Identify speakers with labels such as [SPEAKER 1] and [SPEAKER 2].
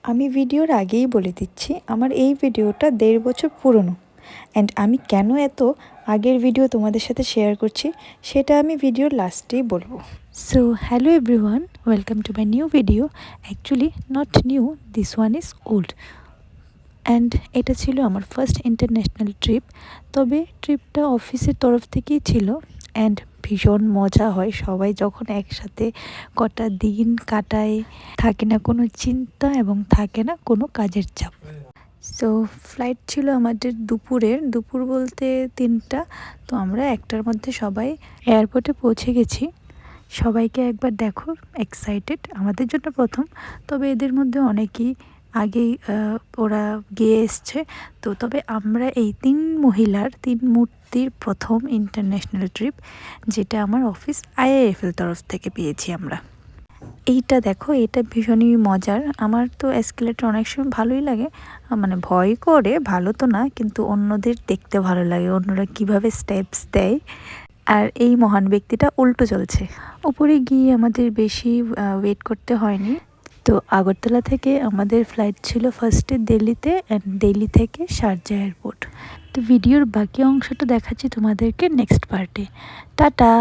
[SPEAKER 1] আমি ভিডিওর আগেই বলে দিচ্ছি আমার এই ভিডিওটা 1.5 বছর পুরনো অ্যান্ড আমি কেন এত আগের ভিডিও তোমাদের সাথে শেয়ার করছি সেটা আমি ভিডিওর লাস্টেই বলবো। So hello everyone, welcome to my new video. Actually not new, this one is old. And এটা ছিল আমার ফার্স্ট ইন্টারন্যাশনাল ট্রিপ। তবে ট্রিপটা অফিসের তরফ থেকেই ছিল অ্যান্ড ভীষণ মজা হয় সবাই যখন একসাথে কটা দিন কাটায়, থাকে না কোনো চিন্তা এবং থাকে না কোনো কাজের চাপ। সো ফ্লাইট ছিল আমাদের দুপুর বলতে 3টা। তো আমরা 1টার মধ্যে সবাই এয়ারপোর্টে পৌঁছে গেছি। সবাইকে একবার দেখো এক্সাইটেড, আমাদের জন্য প্রথম। তবে এদের মধ্যে অনেকেই আগেই ওরা গিয়ে এসছে। তো তবে আমরা এই 3 মূর্তির প্রথম ইন্টারন্যাশনাল ট্রিপ, যেটা আমার অফিস IIFL তরফ থেকে পেয়েছি আমরা। এইটা দেখো, এটা ভীষণই মজার। আমার তো এসকেলেটর অনেক সময় ভালোই লাগে, মানে ভয় করে, ভালো তো না, কিন্তু অন্যদের দেখতে ভালো লাগে অন্যরা কিভাবে স্টেপস দেয়। আর এই মহান ব্যক্তিটা উল্টো চলছে। উপরে গিয়ে আমাদের বেশি ওয়েট করতে হয়নি। তো আগরতলা থেকে আমাদের ফ্লাইট ছিল ফার্স্টে দিল্লিতে অ্যান্ড দিল্লি থেকে শারজা এয়ারপোর্ট। তো ভিডিওর বাকি অংশটা দেখাচ্ছি তোমাদেরকে নেক্সট পার্টে। টাটা।